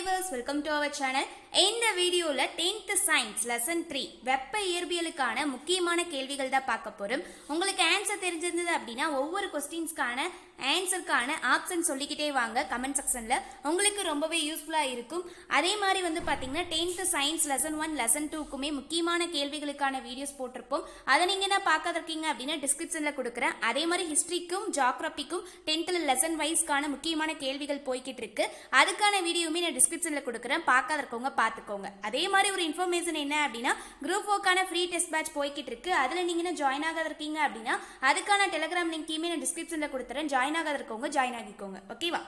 Viewers, welcome to our channel. இந்த வீடியோல 10th science lesson 3 வெப்ப இயற்பியலுக்கான முக்கியமான கேள்விகள் தான் பார்க்க போறோம். உங்களுக்கு ஆன்சர் தெரிஞ்சிருந்தது அப்படின்னா ஒவ்வொரு क्वेश्चंसக்கான ஆன்சர்க்கான ஆப்ஷன் சொல்லிக்கிட்டே வாங்க கமெண்ட் செக்ஷன்ல. உங்களுக்கு ரொம்பவே யூஸ்ஃபுல்லா இருக்கும். அதே மாதிரி வந்து பாத்தீங்கன்னா 10th சயின்ஸ் லெசன் 1 லெசன் 2க்குமே முக்கியமான கேள்விகளுக்கான வீடியோஸ் போட்டிருப்போம். அதை நீங்க என்ன பார்க்காத இருக்கீங்க அப்படின்னா டிஸ்கிரிப்ஷன்ல கொடுக்குறேன். அதே மாதிரி ஹிஸ்டரிக்கும் ஜியோகிராஃபிக்கும் 10th லெசன் வைஸ்க்கான முக்கியமான கேள்விகள் போய்கிட்டு இருக்கு. அதுக்கான வீடியோமே நான் டிஸ்கிரிப்ஷன்ல கொடுக்குறேன். பார்க்காத இருக்கவங்க பார்த்துக்கோங்க. அதே மாதிரி ஒரு இன்ஃபர்மேஷன் என்ன அப்படின்னா குரூப் 4க்கான ஃப்ரீ டெஸ்ட் பேட்ச் போய்கிட்டு இருக்கு. அதுல நீங்க ஜாயின் ஆகாத இருக்கீங்க அப்படின்னா அதுக்கான டெலிகிராம் லிங்கையுமே நான் டிஸ்கிரிப்ஷன்ல கொடுத்துறேன். ஜாயின் ஆகாத இருக்கவங்க ஜாயின் ஆகிக்கோங்க. ஓகேவா?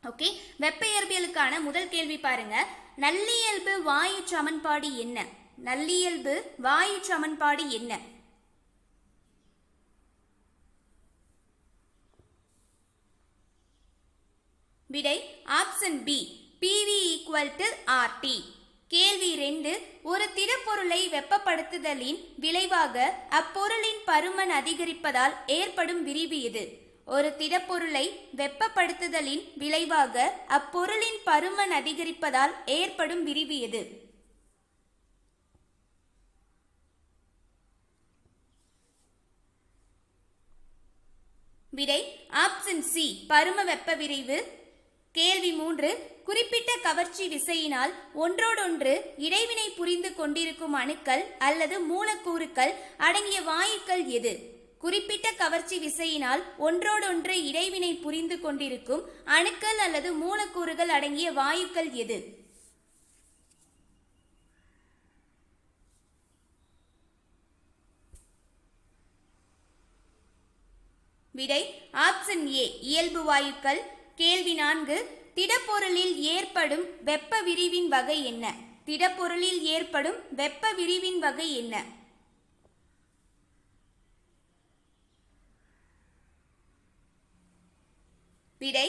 ஓகே, வெப்ப இயற்பியலுக்கான முதல் கேள்வி பாருங்க. நல்லியல்பு வாயு சமன்பாடு என்ன? நல்லியல்பு வாயு சமன்பாடு என்ன? விடை ஆப்ஷன் பி, PV = RT. கேள்வி 2, ஒரு திடப்பொருளை வெப்பப்படுத்துதலின் விளைவாக அப்பொருளின் பருமன் அதிகரிப்பதால் ஏற்படும் விரிவு எது? ஒரு திடப்பொருளை வெப்பப்படுத்துதலின் விளைவாக அப்பொருளின் பருமன் அதிகரிப்பதால் ஏற்படும் விரிவு எது? விடை ஆப்ஷன் சி, பரும வெப்ப விரைவு. கேள்வி 3, குறிப்பிட்ட கவர்ச்சி விசையினால் ஒன்றோடொன்று இடைவினை புரிந்து கொண்டிருக்கும் அணுக்கள் அல்லது மூலக்கூறுகள் அடங்கிய வாயுக்கள் எது? குறிப்பிட்ட கவர்ச்சி விசையினால் ஒன்றோடொன்று இடைவினை புரிந்து கொண்டிருக்கும் அணுக்கள் அல்லது மூலக்கூறுகள் அடங்கிய வாயுக்கள் எது? விடை ஆப்ஷன் ஏ, இயல்பு வாயுக்கள். கேள்வி 4, திடப்பொருளில் ஏற்படும் வெப்ப விரிவின் வகை என்ன? திடப்பொருளில் ஏற்படும் வெப்ப விரிவின் வகை என்ன? விடை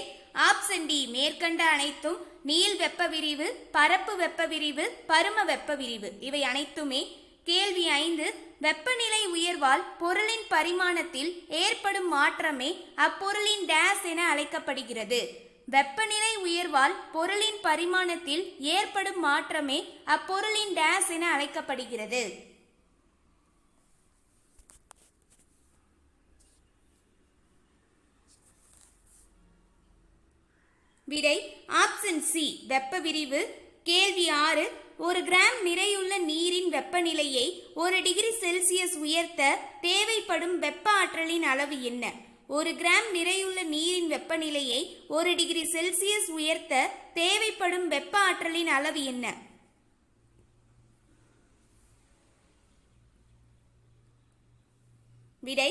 ஆப்ஷன் டி, மேற்கண்ட அனைத்தும். நீள் வெப்ப விரிவு, பரப்பு வெப்ப விரிவு, பரும வெப்ப விரிவு இவை அனைத்துமே. கேள்வி 5, வெப்பநிலை உயர்வால் பொருளின் பரிமாணத்தில் ஏற்படும் மாற்றமே அப்பொருளின் டேஸ் என அழைக்கப்படுகிறது. வெப்பநிலை உயர்வால் பொருளின் பரிமாணத்தில் ஏற்படும் மாற்றமே அப்பொருளின் டேஸ் என அழைக்கப்படுகிறது. விடை ஆப்ஷன் சி, வெப்ப விரிவு. கேள்வி 6, ஒரு கிராம் நிறையுள்ள நீரின் வெப்பநிலையை 1 டிகிரி செல்சியஸ் உயர்த்த தேவைப்படும் வெப்ப ஆற்றலின் அளவு என்ன? ஒரு கிராம் நிறையுள்ள நீரின் வெப்பநிலையை 1 டிகிரி செல்சியஸ் உயர்த்த தேவைப்படும் வெப்ப ஆற்றலின் அளவு என்ன? விடை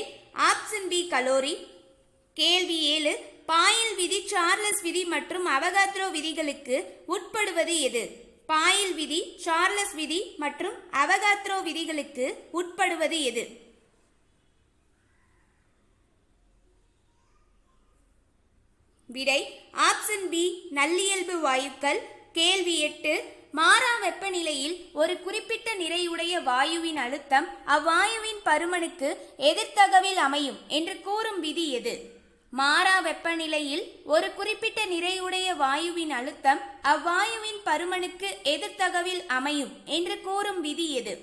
ஆப்ஷன் பி, கலோரி. கேள்வி 7, பாயில் விதி, சார்லஸ் விதி மற்றும் அவகாத்ரோ விதிகளுக்கு உட்படுவது எது? பாயில் விதி, சார்லஸ் விதி மற்றும் அவகாத்ரோ விதிகளுக்கு உட்படுவது எது? விடை ஆப்ஷன் பி, நல்லியல்பு வாயுக்கள். கேள்வி 8, மாறா வெப்பநிலையில் ஒரு குறிப்பிட்ட நிறையுடைய வாயுவின் அழுத்தம் அவ்வாயுவின் பருமனுக்கு எதிர்த்தகவில் அமையும் என்று கூறும் விதி எது? மாறா வெப்பநிலையில் ஒரு குறிப்பிட்ட நிறையுடைய வாயுவின் அழுத்தம் அவ்வாயுவின் பருமனுக்கு எதிர்த்தகவில் அமையும் என்று கூறும் விதி எது?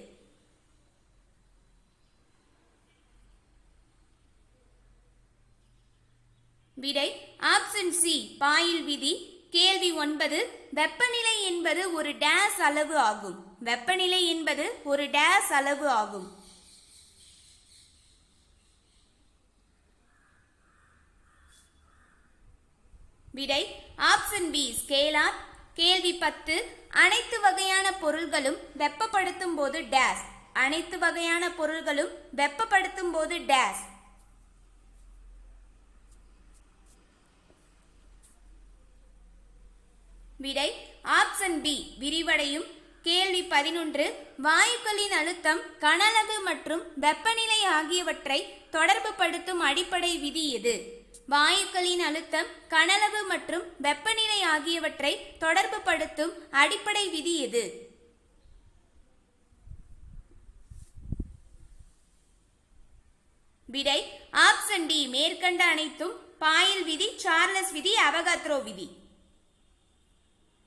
விடை ஆப்ஷன் சி, பாயில் விதி. கேள்வி 9, வெப்பநிலை என்பது ஒரு டேஸ் அளவு ஆகும். வெப்பநிலை என்பது ஒரு டேஸ் அளவு ஆகும். விடை ஆப்ஷன் பி, ஸ்கேலார். கேள்வி 10, அனைத்து வகையான பொருள்களும் வெப்பப்படுத்தும் போது டேஸ். அனைத்து வகையான பொருள்களும் வெப்பப்படுத்தும் போது டேஸ். விடை ஆப்ஷன் பி, விரிவடையும். கேள்வி 11, வாயுக்களின் அழுத்தம், கனஅளவு மற்றும் வெப்பநிலை ஆகியவற்றை தொடர்பு படுத்தும் அடிப்படை விதி எது? வாயுக்களின் அழுத்தம், கனஅளவு மற்றும் வெப்பநிலை ஆகியவற்றை தொடர்பு படுத்தும் அடிப்படை விதி எது? விடை ஆப்ஷன் டி, மேற்கண்ட அனைத்தும். பாயில் விதி, சார்லஸ் விதி, அவகாத்ரோ விதி.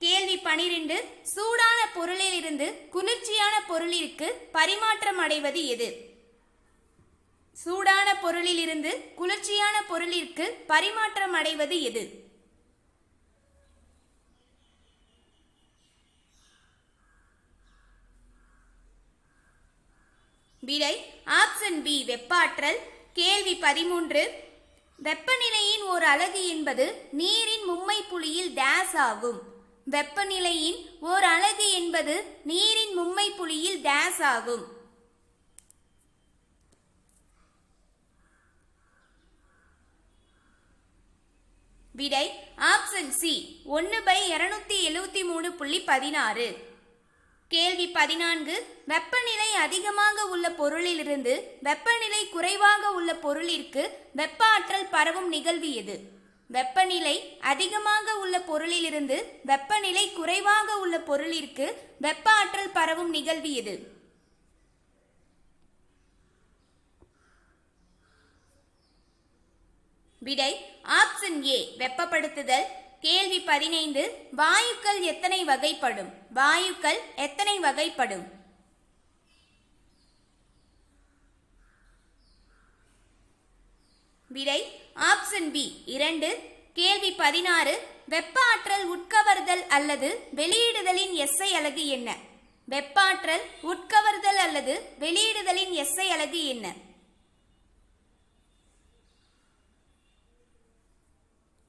கேள்வி 12 சூடான பொருளில் இருந்து குளிர்ச்சியான பொருளிற்கு பரிமாற்றம் அடைவது எது? சூடான பொருளில் இருந்து குளிர்ச்சியான பொருளிற்கு பரிமாற்றம் அடைவது எது? விடை ஆப்ஷன் பி வெப்பாற்றல். கேள்வி 13 வெப்பநிலையின் ஓர் அலகு என்பது நீரின் மும்மை புள்ளியில் டேஸ் ஆகும். வெப்பநிலையின் ஓர் அலகு என்பது நீரின் மும்மை புள்ளியில் டேஸ் ஆகும். விடை ஆப்ஷன் சி 1/273.16. கேள்வி 14 வெப்பநிலை அதிகமாக உள்ள பொருளிலிருந்து வெப்பநிலை குறைவாக உள்ள பொருளிற்கு வெப்ப ஆற்றல் பரவும் நிகழ்வு எது? வெப்பநிலை அதிகமாக உள்ள பொருளிலிருந்து வெப்பநிலை குறைவாக உள்ள பொருளிற்கு வெப்ப ஆற்றல் பரவும் நிகழ்வு எது? விடை ஆப்ஷன் ஏ வெப்பப்படுத்துதல். கேள்வி 15 வாயுக்கள் எத்தனை வகைப்படும்? வாயுக்கள் எத்தனை வகைப்படும்? விடை ஆப்ஷன் பி 2. கேள்வி 16 வெப்ப ஆற்றல் உட்கவர்தல் அல்லது வெளியிடுதலின் எஸ்ஐ அலகு என்ன? வெப்ப ஆற்றல் உட்கவர்தல் அல்லது வெளியிடுதலின் எஸ்ஐ அலகு என்ன?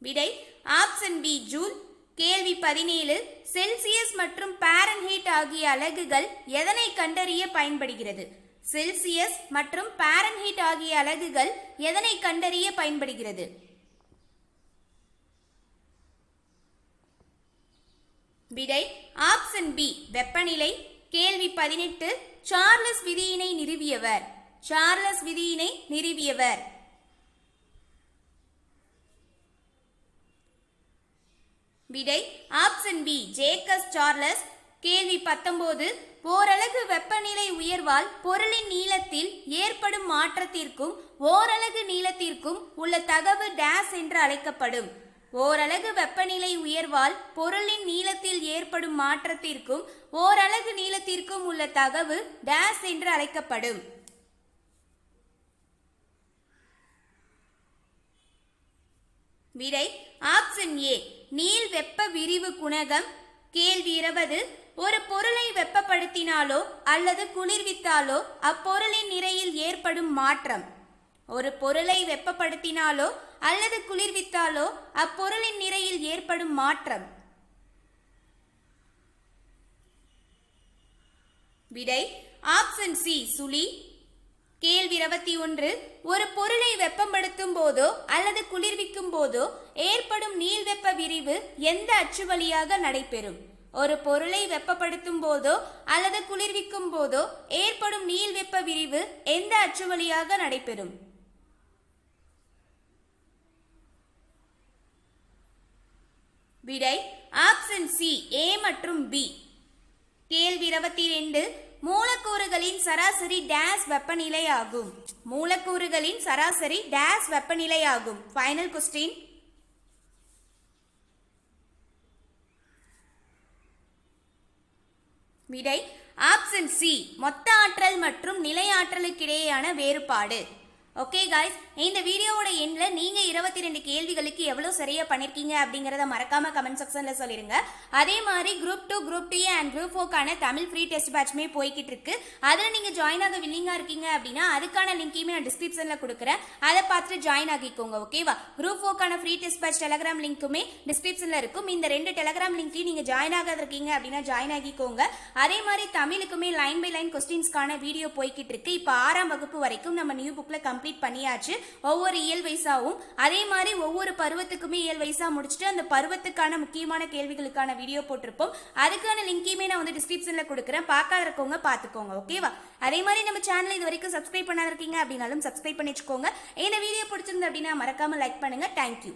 விடை ஆப்ஷன் பி ஜூல். கேள்வி 17 செல்சியஸ் மற்றும் பாரன்ஹீட் ஆகிய அலகுகள் எதனை கண்டறிய பயன்படுகிறது? செல்சியஸ் மற்றும் பாரன்ஹீட் ஆகிய அலகுகள் எதனை கண்டறிய பயன்படுகிறது? விடை ஆப்ஷன் பி வெப்பநிலை. கேள்வி 18 சார்லஸ் விதியினை நிறுவியவர். சார்லஸ் விதியினை நிறுவியவர். விடை ஆப்ஷன் பி ஜேக்கப் சார்லஸ். கேள்வி 19 ஓரலகு வெப்பநிலை உயர்வால் பொருளின் நீளத்தில் ஏற்படும் மாற்றத்திற்கும் ஓரலகு நீளத்திற்கும் உள்ள தகவு டேஸ் என்று அழைக்கப்படும். ஓரலகு வெப்பநிலை உயர்வால் பொருளின் நீளத்தில் ஏற்படும் மாற்றத்திற்கும் ஓரலகு நீளத்திற்கும் உள்ள தகவு டேஸ் என்று அழைக்கப்படும். விடை ஆப்ஷன் ஏ நீள் வெப்ப விரிவு குணகம். கேள்வி 20 ஒரு பொருளை வெப்பப்படுத்தினாலோ அல்லது குளிர்வித்தாலோ அப்பொருளின் நிறையில் ஏற்படும் மாற்றம். ஒரு பொருளை வெப்பப்படுத்தினாலோ அல்லது குளிர்வித்தாலோ அப்பொருளின் நிறையில் ஏற்படும் மாற்றம். விடை ஆப்ஷன் சி சுழி. கேள்வி 21 ஒரு பொருளை வெப்பப்படுத்தும் போதோ அல்லது குளிர்விக்கும் போதோ ஏற்படும் நீள்வெப்ப விரிவு எந்த அச்சு வழியாக நடைபெறும்? ஒரு பொருளை வெப்பப்படுத்தும் போதோ அல்லது குளிர்விக்கும் போதோ ஏற்படும் நீள்வெப்ப விரிவு எந்த அச்சு வழியாக நடைபெறும்? விடை ஆப்ஷன் சி ஏ மற்றும் பி. கேள்வி 22 மூலக்கூறுகளின் சராசரி டேஸ் வெப்பநிலை ஆகும். மூலக்கூறுகளின் சராசரி டேஸ் வெப்பநிலை ஆகும். Final question. விடை ஆப்ஷன் சி மொத்த ஆற்றல் மற்றும் நிலை ஆற்றலுக்கிடையேயான வேறுபாடு. ஓகே காய்ஸ், இந்த வீடியோவோட எண்ணில் நீங்கள் 22 கேள்விகளுக்கு எவ்வளோ சரியாக பண்ணியிருக்கீங்க அப்படிங்கிறத மறக்காமல் கமெண்ட் செக்ஷனில் சொல்லிடுங்க. அதே மாதிரி குரூப் 2, குரூப் 2 அண்ட் குரூப் 4க்கான தமிழ் ஃப்ரீ டெஸ்ட் பேட்ச்மே போய்கிட்டு இருக்கு. அதில் நீங்கள் ஜாயின் ஆக வில்லிங்காக இருக்கீங்க அப்படின்னா அதுக்கான லிங்கையுமே நான் டிஸ்கிரிப்ஷனில் கொடுக்குறேன். அதை பார்த்துட்டு ஜாயின் ஆகிக்கோங்க. ஓகேவா? குரூப் 4க்கான ஃப்ரீ டெஸ்ட் பேட்ச் டெலகிராம் லிங்க்குமே டிஸ்கிரிப்ஷனில் இருக்கும். இந்த 2 டெலகிராம் லிங்க்கையும் நீங்கள் ஜாயின் ஆக இருக்கீங்க அப்படின்னா ஜாயின் ஆகிக்கோங்க. அதே மாதிரி தமிழுக்குமே லைன் பை லைன் கொஸ்டின்ஸ்க்கான வீடியோ போய்கிட்டு இருக்கு. இப்போ 6ஆம் வகுப்பு வரைக்கும் நம்ம நியூ புக்கில் கம்ப்ளீட் பண்ணியாச்சு. ஒவ்வொரு இயல் வைசாவும் அதே மாதிரி ஒவ்வொரு பருவத்துக்குமே இயல் வைசா முடிச்சுட்டு அந்த பருவத்துக்கான முக்கியமான கேள்விகளுக்கான வீடியோ போட்டிருப்போம். அதுக்கான லிங்கையுமே நான் வந்து டிஸ்கிரிப்ஷன்ல கொடுக்குறேன். பார்க்காத இருக்கவங்க பார்த்துக்கோங்க. ஓகேவா? அதே மாதிரி நம்ம சேனலை இது வரைக்கும் சப்ஸ்கிரைப் பண்ணாத இருக்கீங்க அப்படின்னாலும் சப்ஸ்கிரைப் பண்ணி வச்சுக்கோங்க. இந்த வீடியோ பிடிச்சிருந்து அப்படின்னா மறக்காம லைக் பண்ணுங்க. தேங்க்யூ.